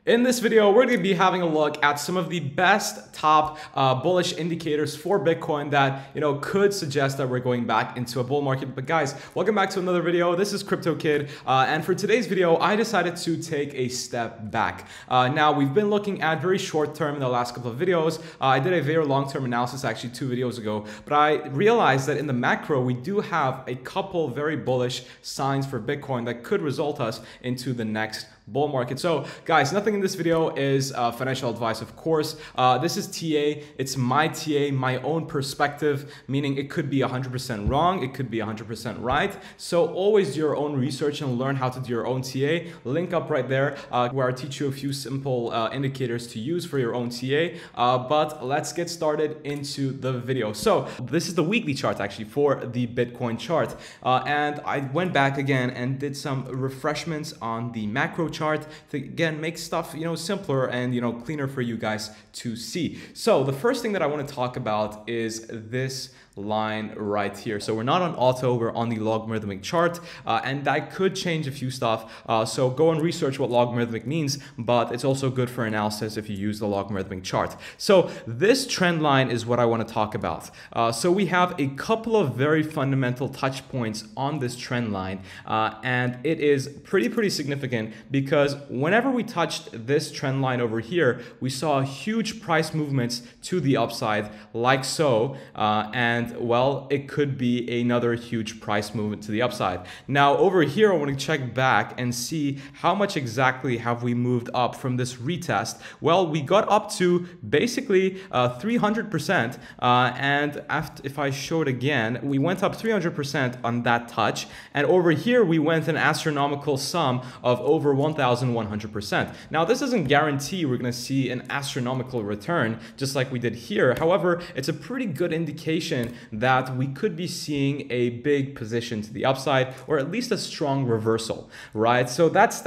In this video, we're going to be having a look at some of the best top bullish indicators for Bitcoin that, could suggest that we're going back into a bull market. But guys, welcome back to another video. This is Crypto Kid. And for today's video, I decided to take a step back. Now, we've been looking at very short term in the last couple of videos. I did a very long-term analysis actually 2 videos ago, but I realized that in the macro, we do have a couple very bullish signs for Bitcoin that could result us into the next bull market. So guys, nothing in this video is financial advice, of course. This is TA. It's my TA, my own perspective, meaning it could be 100% wrong. It could be 100% right. So always do your own research and learn how to do your own TA. Link up right there where I teach you a few simple indicators to use for your own TA. But let's get started into the video. So this is the weekly chart actually for the Bitcoin chart. And I went back again and did some refreshments on the macro chart to again make stuff simpler and cleaner for you guys to see. So the first thing that I want to talk about is this line right here. So we're not on auto, we're on the logarithmic chart, and that could change a few stuff. So go and research what logarithmic means, but it's also good for analysis if you use the logarithmic chart. So this trend line is what I want to talk about. So we have a couple of very fundamental touch points on this trend line, and it is pretty significant because whenever we touched this trend line over here, we saw huge price movements to the upside like so, and well, it could be another huge price movement to the upside. Now over here, I want to check back and see how much exactly have we moved up from this retest. Well, we got up to basically 300%, and if I show it again, we went up 300% on that touch, and over here we went an astronomical sum of over 1,100%. Now this doesn't guarantee we're going to see an astronomical return just like we did here. However, it's a pretty good indication that we could be seeing a big position to the upside, or at least a strong reversal, right? So that's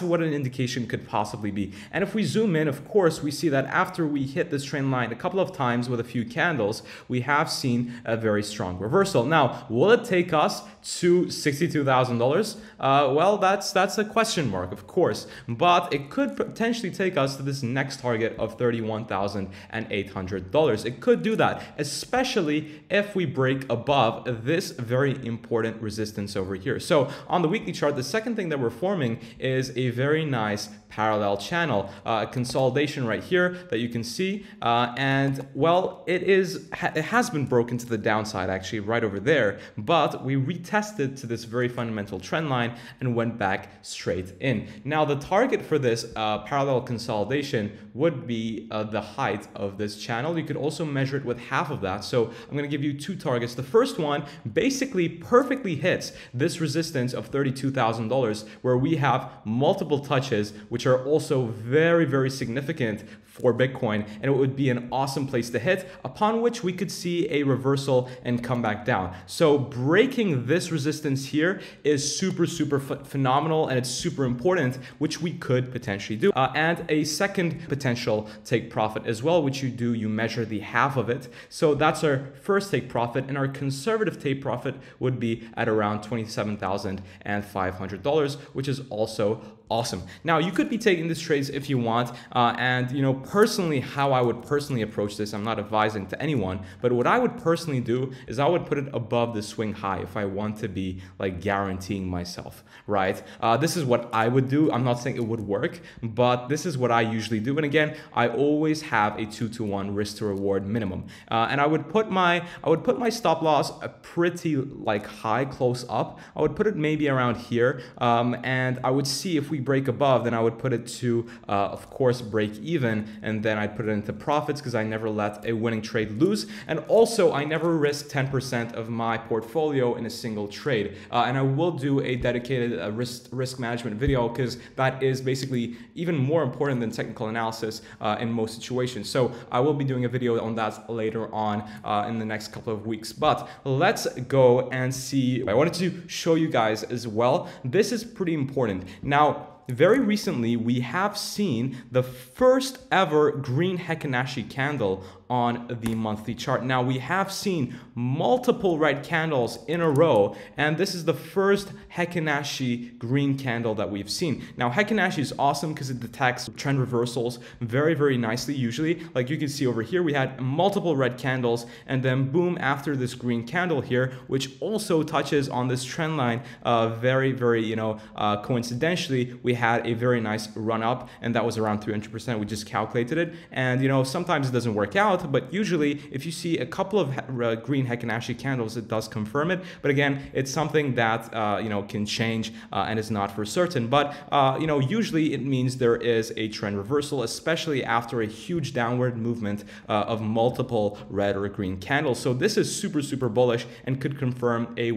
what an indication could possibly be. And if we zoom in, of course, we see that after we hit this trend line a couple of times with a few candles, we have seen a very strong reversal. Now, will it take us to $62,000? Well, that's a question mark, of course, but it could potentially take us to this next target of $31,800. It could do that, especially if we break above this very important resistance over here. So on the weekly chart, the second thing that we're forming is a very nice parallel channel, consolidation right here that you can see, and well, it has been broken to the downside actually right over there, but we retested to this very fundamental trend line and went back straight in. Now the target for this parallel consolidation would be the height of this channel. You could also measure it with half of that. So I'm going to give you 2 targets. The first one basically perfectly hits this resistance of $32,000, where we have multiple touches, which are also very significant for Bitcoin, and it would be an awesome place to hit, upon which we could see a reversal and come back down. So breaking this resistance here is super phenomenal, and it's super important, which we could potentially do. And a second potential take profit as well, which you measure the half of it. So that's our first take profit, and our conservative take profit would be at around $27,500, which is also awesome. Now you could be taking these trades if you want, and personally, how I would personally approach this, I'm not advising to anyone, but what I would personally do is I would put it above the swing high if I want to be like guaranteeing myself, right? This is what I would do. I'm not saying it would work, but this is what I usually do. And again, I always have a 2-to-1 risk to reward minimum, and I would put my stop loss pretty like high, close up. I would put it maybe around here, and I would see if we break above, then I would put it to of course break even, and then I'd put it into profits because I never let a winning trade lose, and also I never risk 10% of my portfolio in a single trade. And I will do a dedicated risk management video because that is basically even more important than technical analysis in most situations. So I will be doing a video on that later on in the next couple of weeks. But let's go and see. I wanted to show you guys as well. This is pretty important. Now, very recently, we have seen the first ever green Heikin-Ashi candle on the monthly chart. Now, we have seen multiple red candles in a row, and this is the first Heikin-Ashi green candle that we've seen. Now, Heikin-Ashi is awesome because it detects trend reversals very, very nicely. Usually, like you can see over here, we had multiple red candles, and then boom, after this green candle here, which also touches on this trend line very, very, coincidentally, we had a very nice run up, and that was around 300%. We just calculated it, and sometimes it doesn't work out, but usually if you see a couple of green Heikin-Ashi candles, it does confirm it. But again, it's something that can change and is not for certain. But usually it means there is a trend reversal, especially after a huge downward movement of multiple red or green candles. So this is super, super bullish and could confirm a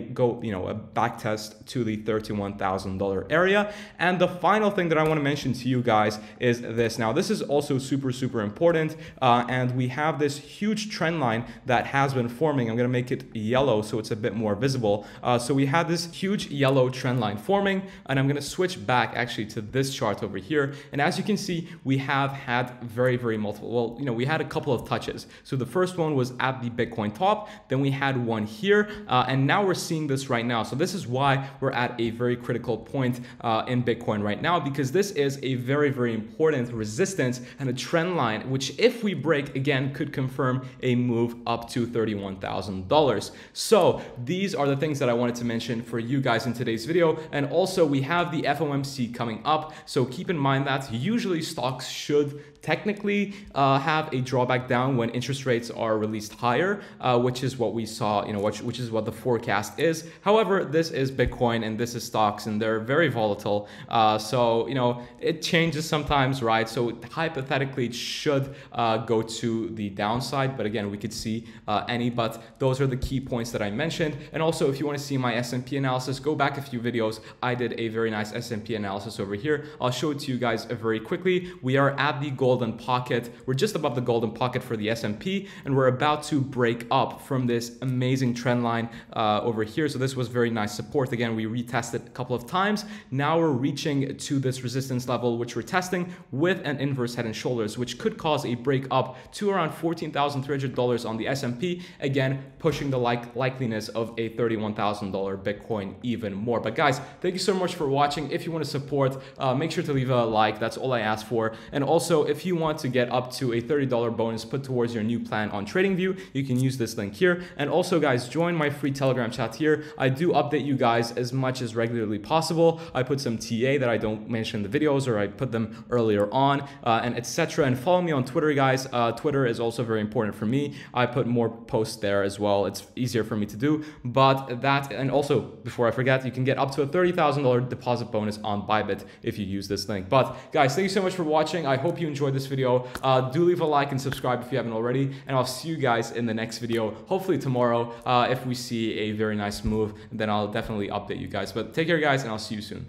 back test to the $31,000 area. And the final thing that I want to mention to you guys is this. Now, this is also super, super important, and we have this huge trend line that has been forming. I'm going to make it yellow so it's a bit more visible. So we had this huge yellow trend line forming, and I'm going to switch back actually to this chart over here. And as you can see, we have had very, very multiple, we had a couple of touches. So the first one was at the Bitcoin top, then we had one here, and now we're seeing this right now. So this is why we're at a very critical point in Bitcoin right now, because this is a very, very important resistance and a trend line, which if we break, again, could confirm a move up to $31,000. So these are the things that I wanted to mention for you guys in today's video. And also we have the FOMC coming up. So keep in mind that usually stocks should technically have a drawback down when interest rates are released higher, which is what we saw, which is what the forecast is. However, this is Bitcoin and this is stocks, and they're very volatile. So, it changes sometimes, right? So hypothetically, it should go to the downside. But again, we could see but those are the key points that I mentioned. And also, if you want to see my S&P analysis, go back a few videos. I did a very nice S&P analysis over here. I'll show it to you guys very quickly. We are at the golden pocket. We're just above the golden pocket for the S&P, and we're about to break up from this amazing trend line over here. So this was very nice support. Again, we retested a couple of times. Now we're reaching to this resistance level, which we're testing with an inverse head and shoulders, which could cause a break up to around $14,300 on the S&P, again, pushing the likeliness of a $31,000 Bitcoin even more. But guys, thank you so much for watching. If you want to support, make sure to leave a like. That's all I ask for. And also, if you want to get up to a $30 bonus put towards your new plan on TradingView, you can use this link here. And also, guys, join my free Telegram chat here. I do update you guys as much as regularly possible. I put some TA that I don't mention in the videos, or I put them earlier on, and etc. And follow me on Twitter, guys. Twitter is also very important for me. I put more posts there as well. It's easier for me to do. But that, and also, before I forget, you can get up to a $30,000 deposit bonus on Bybit if you use this link. But guys, thank you so much for watching. I hope you enjoyed this video. Do leave a like and subscribe if you haven't already, and I'll see you guys in the next video, hopefully tomorrow. If we see a very nice move, then I'll definitely update you guys. But take care, guys, and I'll see you soon.